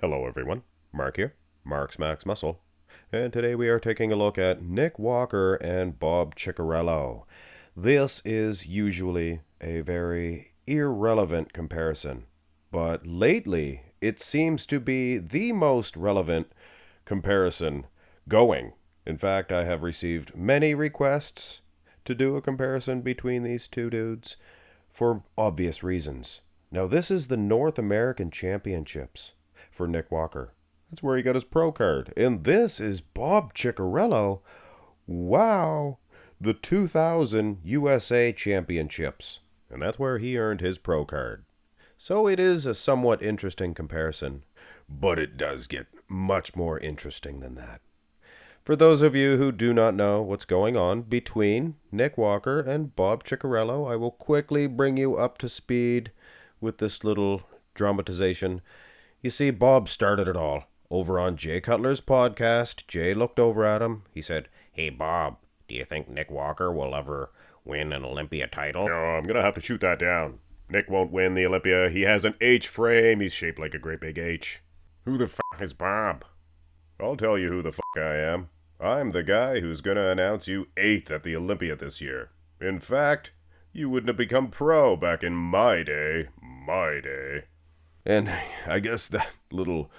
Hello everyone, Mark here, Mark's Max Muscle, and today we are taking a look at Nick Walker and Bob Cicherillo. This is usually a very irrelevant comparison, but lately it seems to be the most relevant comparison going. In fact, I have received many requests to do a comparison between these two dudes for obvious reasons. Now, this is the North American Championships for Nick Walker. That's where he got his pro card. And this is Bob Cicherillo. Wow. The 2000 USA Championships. And that's where he earned his pro card. So it is a somewhat interesting comparison, but it does get much more interesting than that. For those of you who do not know what's going on between Nick Walker and Bob Cicherillo, I will quickly bring you up to speed with this little dramatization. You see, Bob started it all over on Jay Cutler's podcast. Jay looked over at him. He said, "Hey, Bob, do you think Nick Walker will ever win an Olympia title?" No, I'm gonna have to shoot that down. Nick won't win the Olympia. He has an H frame. He's shaped like a great big H. Who the f*** is Bob? I'll tell you who the f*** I am. I'm the guy who's gonna announce you 8th at the Olympia this year. In fact, you wouldn't have become pro back in my day. And I guess that little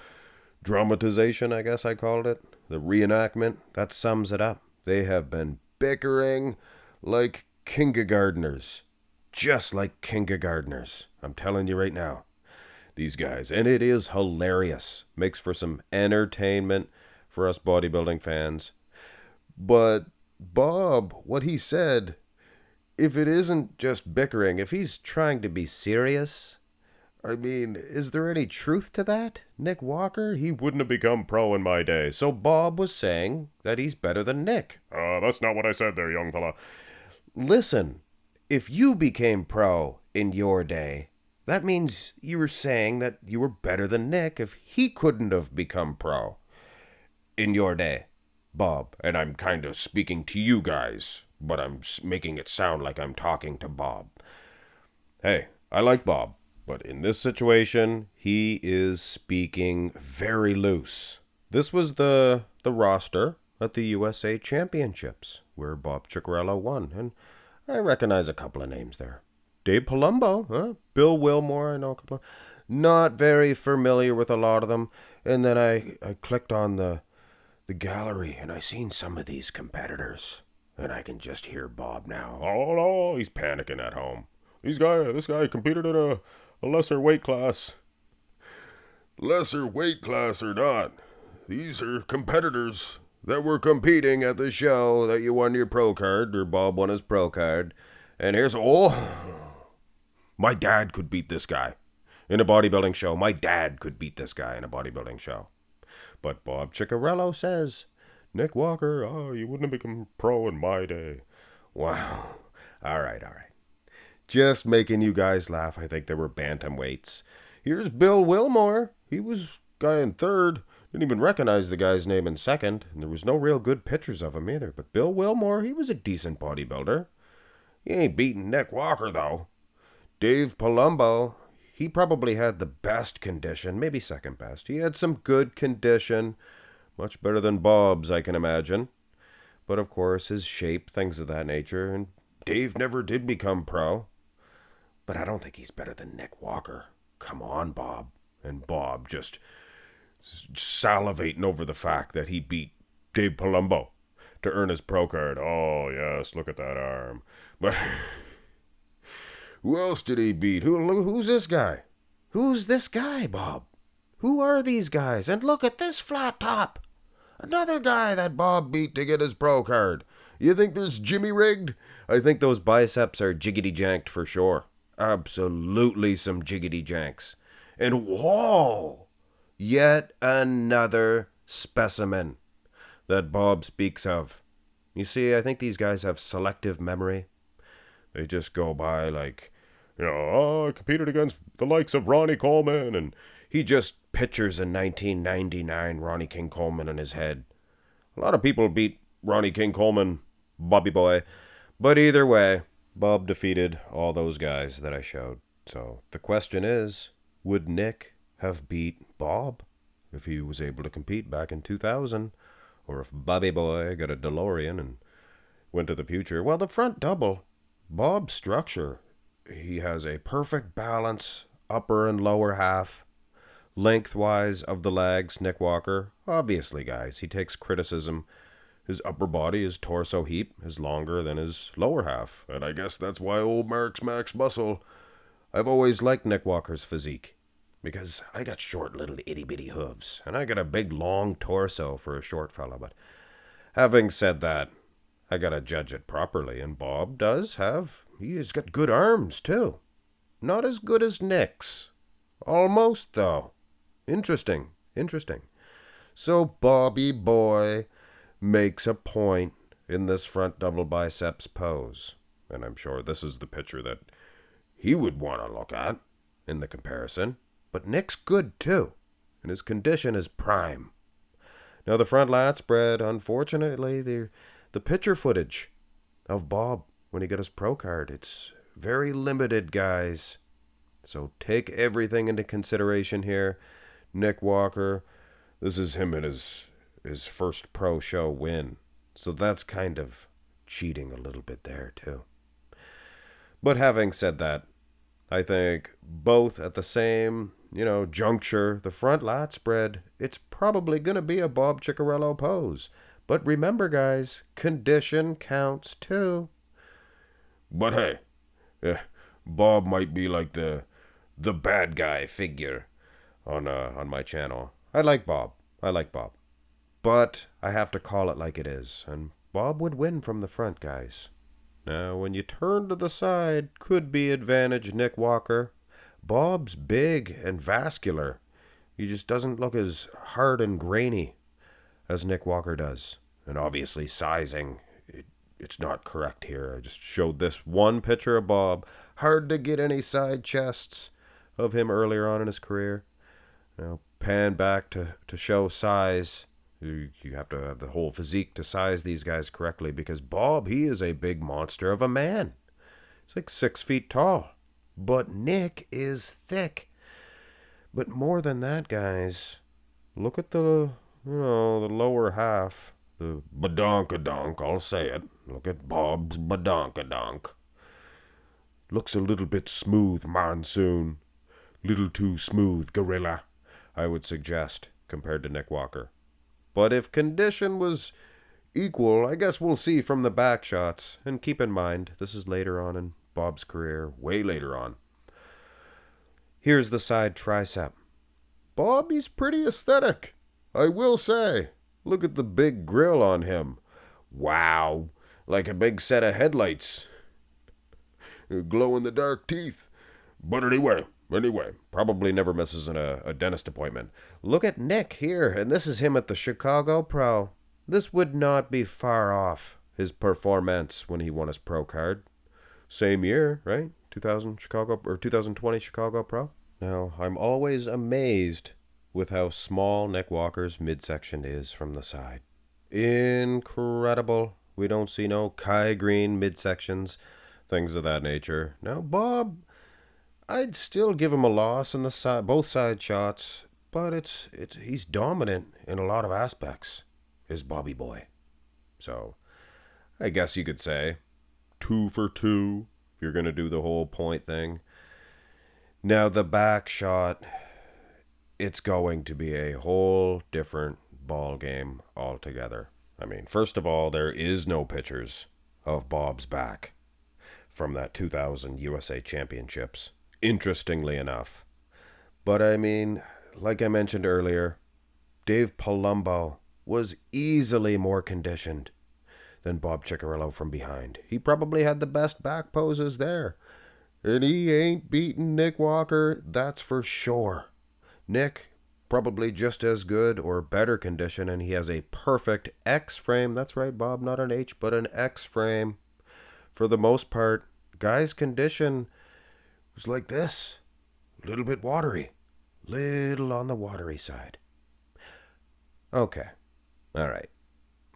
dramatization, I guess I called it, the reenactment, that sums it up. They have been bickering like kindergartners. Just like kindergartners. I'm telling you right now. These guys. And it is hilarious. Makes for some entertainment for us bodybuilding fans. But Bob, what he said, if it isn't just bickering, if he's trying to be serious, I mean, is there any truth to that? Nick Walker, he wouldn't have become pro in my day. So Bob was saying that he's better than Nick. That's not what I said there, young fella. Listen, if you became pro in your day, that means you were saying that you were better than Nick if he couldn't have become pro in your day, Bob. And I'm kind of speaking to you guys, but I'm making it sound like I'm talking to Bob. Hey, I like Bob. But in this situation, he is speaking very loose. This was the roster at the USA Championships, where Bob Cicherillo won. And I recognize a couple of names there. Dave Palumbo, Bill Wilmore, I know a couple of... Not very familiar with a lot of them. And then I clicked on the gallery, and I seen some of these competitors. And I can just hear Bob now. Oh, no, he's panicking at home. This guy competed in a lesser weight class. Lesser weight class or not, these are competitors that were competing at the show that you won your pro card, or Bob won his pro card. And here's, my dad could beat this guy in a bodybuilding show. My dad could beat this guy in a bodybuilding show. But Bob Cicherillo says, Nick Walker, you wouldn't have become pro in my day. Wow. All right. Just making you guys laugh. I think there were bantamweights. Here's Bill Wilmore. He was guy in third. Didn't even recognize the guy's name in second. And there was no real good pictures of him either. But Bill Wilmore, he was a decent bodybuilder. He ain't beating Nick Walker, though. Dave Palumbo, he probably had the best condition. Maybe second best. He had some good condition. Much better than Bob's, I can imagine. But of course, his shape, things of that nature. And Dave never did become pro. But I don't think he's better than Nick Walker. Come on, Bob. And Bob just salivating over the fact that he beat Dave Palumbo to earn his pro card. Oh, yes, look at that arm. But who else did he beat? Who's this guy? Who's this guy, Bob? Who are these guys? And look at this flat top. Another guy that Bob beat to get his pro card. You think there's Jimmy rigged? I think those biceps are jiggity janked for sure. Absolutely some jiggity janks. And whoa! Yet another specimen that Bob speaks of. You see, I think these guys have selective memory. They just go by like, I competed against the likes of Ronnie Coleman, and he just pictures in 1999 Ronnie King Coleman in his head. A lot of people beat Ronnie King Coleman, Bobby Boy. But either way, Bob defeated all those guys that I showed. So the question is, would Nick have beat Bob? if he was able to compete back in 2000, or if Bobby Boy got a DeLorean and went to the future. Well, the front double, Bob's structure, he has a perfect balance, upper and lower half, lengthwise of the legs. Nick Walker, obviously, guys, he takes criticism. His upper body, his torso heap, is longer than his lower half. And I guess that's why old Mark's Max Muscle, I've always liked Nick Walker's physique. Because I got short little itty-bitty hooves, and I got a big long torso for a short fella. But having said that, I gotta judge it properly, and Bob he's got good arms, too. Not as good as Nick's. Almost, though. Interesting. So Bobby Boy makes a point in this front double biceps pose. And I'm sure this is the picture that he would want to look at in the comparison. But Nick's good too, and his condition is prime. Now the front lat spread, unfortunately, the picture footage of Bob when he got his pro card, it's very limited, guys. So take everything into consideration here. Nick Walker, this is him in his first pro show win. So that's kind of cheating a little bit there too. But having said that, I think both at the same, juncture, the front lat spread, it's probably going to be a Bob Cicherillo pose. But remember, guys, condition counts too. But hey, Bob might be like the bad guy figure on my channel. I like Bob. But I have to call it like it is, and Bob would win from the front, guys. Now, when you turn to the side, could be advantage Nick Walker. Bob's big and vascular. He just doesn't look as hard and grainy as Nick Walker does. And obviously, sizing, it's not correct here. I just showed this one picture of Bob. Hard to get any side chests of him earlier on in his career. Now, pan back to show size. You have to have the whole physique to size these guys correctly, because Bob, he is a big monster of a man. He's like 6 feet tall. But Nick is thick. But more than that, guys, look at the lower half. The badonkadonk, I'll say it. Look at Bob's badonkadonk. Looks a little bit smooth, monsoon. Little too smooth, gorilla, I would suggest, compared to Nick Walker. But if condition was equal, I guess we'll see from the back shots. And keep in mind, this is later on in Bob's career, way later on. Here's the side tricep. Bob, he's pretty aesthetic, I will say. Look at the big grill on him. Wow, like a big set of headlights. Glow-in-the-dark teeth. But anyway, probably never misses a dentist appointment. Look at Nick here, and this is him at the Chicago Pro. This would not be far off his performance when he won his pro card. Same year, right? 2020 Chicago Pro. Now, I'm always amazed with how small Nick Walker's midsection is from the side. Incredible. We don't see no Kai Green midsections, things of that nature. Now, Bob, I'd still give him a loss in the both side shots, but he's dominant in a lot of aspects, is Bobby Boy. So, I guess you could say 2 for 2 if you're going to do the whole point thing. Now, the back shot, it's going to be a whole different ball game altogether. I mean, first of all, there is no pictures of Bob's back from that 2000 USA Championships, interestingly enough. But I mean, like I mentioned earlier, Dave Palumbo was easily more conditioned than Bob Cicherillo from behind. He probably had the best back poses there. And he ain't beating Nick Walker, that's for sure. Nick, probably just as good or better condition, and he has a perfect X frame. That's right, Bob, not an H, but an X frame. For the most part, guy's condition was like this. A little bit watery. Little on the watery side. Okay. All right.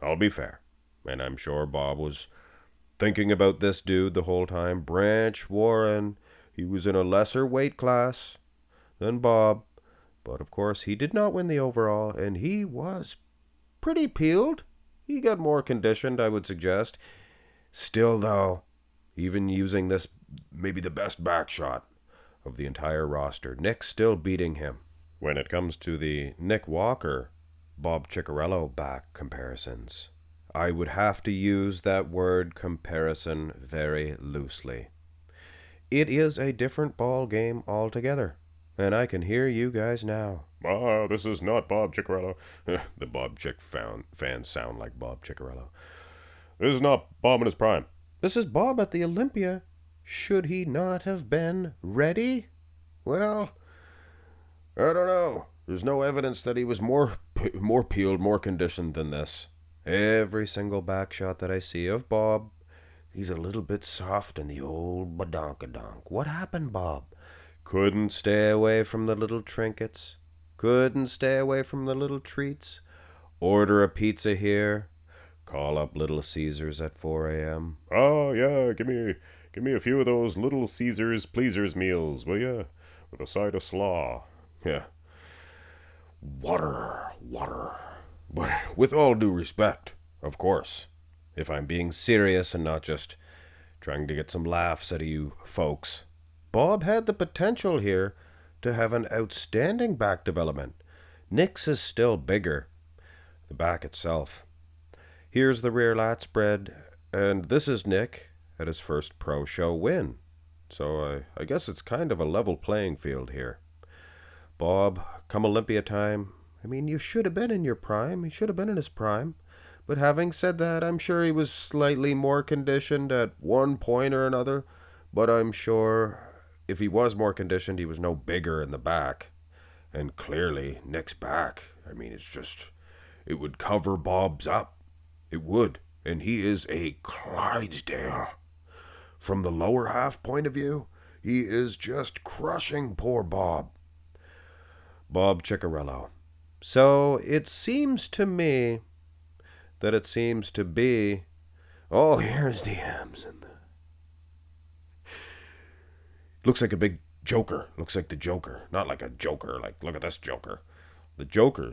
I'll be fair. And I'm sure Bob was thinking about this dude the whole time. Branch Warren. He was in a lesser weight class than Bob. But of course, he did not win the overall, and he was pretty peeled. He got more conditioned, I would suggest. Still, though, even using this, maybe the best back shot of the entire roster, Nick's still beating him. When it comes to the Nick Walker, Bob Cicherillo back comparisons, I would have to use that word comparison very loosely. It is a different ball game altogether, and I can hear you guys now. This is not Bob Cicherillo. The Bob Chick fans sound like Bob Cicherillo. This is not Bob in his prime. This is Bob at the Olympia. Should he not have been ready? Well, I don't know. There's no evidence that he was more peeled, more conditioned than this. Every single back shot that I see of Bob, he's a little bit soft in the old badonkadonk. What happened, Bob? Couldn't stay away from the little trinkets. Couldn't stay away from the little treats. Order a pizza here. Call up Little Caesars at 4 a.m. Oh, yeah, give me a few of those Little Caesars pleasers meals, will ya? With a side of slaw. Yeah. Water. But with all due respect, of course, if I'm being serious and not just trying to get some laughs out of you folks, Bob had the potential here to have an outstanding back development. Nick's is still bigger, the back itself. Here's the rear lat spread, and this is Nick at his first pro show win. So I guess it's kind of a level playing field here. Bob, come Olympia time, I mean, you should have been in your prime. He should have been in his prime. But having said that, I'm sure he was slightly more conditioned at one point or another. But I'm sure if he was more conditioned, he was no bigger in the back. And clearly, Nick's back, I mean, it would cover Bob's up. It would. And he is a Clydesdale. From the lower half point of view, he is just crushing poor Bob. Bob Cicherillo. So it seems to me that it seems to be... Oh, here's the abs and the... Looks like a big Joker. Looks like the Joker. Not like a Joker. Like, look at this Joker. The Joker,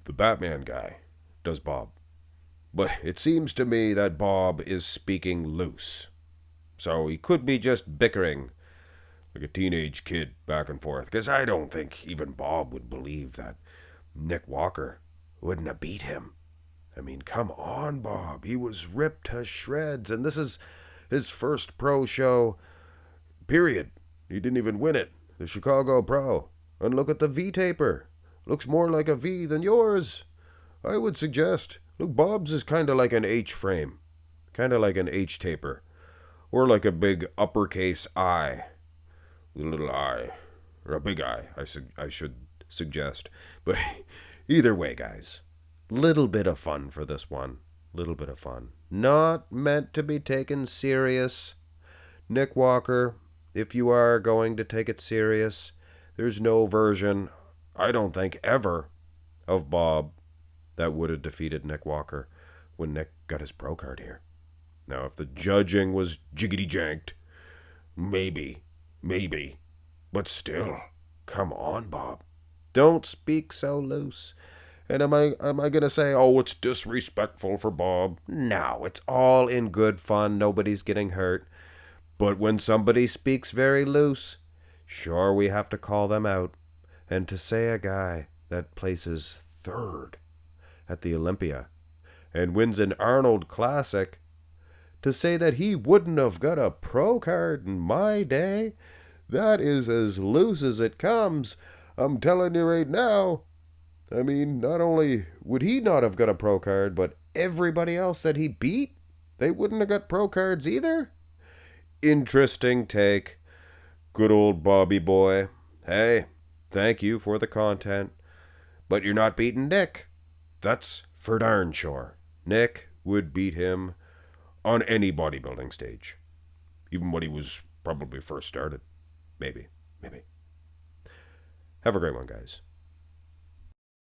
the Batman guy, does Bob. But it seems to me that Bob is speaking loose. So he could be just bickering like a teenage kid back and forth. Because I don't think even Bob would believe that Nick Walker wouldn't have beat him. I mean, come on, Bob. He was ripped to shreds, and this is his first pro show, period. He didn't even win it. The Chicago Pro. And look at the V-taper. Looks more like a V than yours. I would suggest, look, Bob's is kind of like an H-frame. Kind of like an H-taper. Or like a big uppercase I. With a little I. Or a big I, I should suggest. But either way, guys, little bit of fun for this one. Little bit of fun. Not meant to be taken serious. Nick Walker, if you are going to take it serious, there's no version, I don't think ever, of Bob that would have defeated Nick Walker when Nick got his pro card here. Now, if the judging was jiggity-janked, maybe. But still, come on, Bob. Don't speak so loose. And am I going to say, oh, it's disrespectful for Bob? No, it's all in good fun. Nobody's getting hurt. But when somebody speaks very loose, sure, we have to call them out. And to say a guy that places third at the Olympia and wins an Arnold Classic, to say that he wouldn't have got a pro card in my day, that is as loose as it comes. I'm telling you right now. I mean, not only would he not have got a pro card, but everybody else that he beat, they wouldn't have got pro cards either. Interesting take. Good old Bobby boy. Hey, thank you for the content. But you're not beating Nick. That's for darn sure. Nick would beat him on any bodybuilding stage. Even when he was probably first started. Maybe. Have a great one, guys.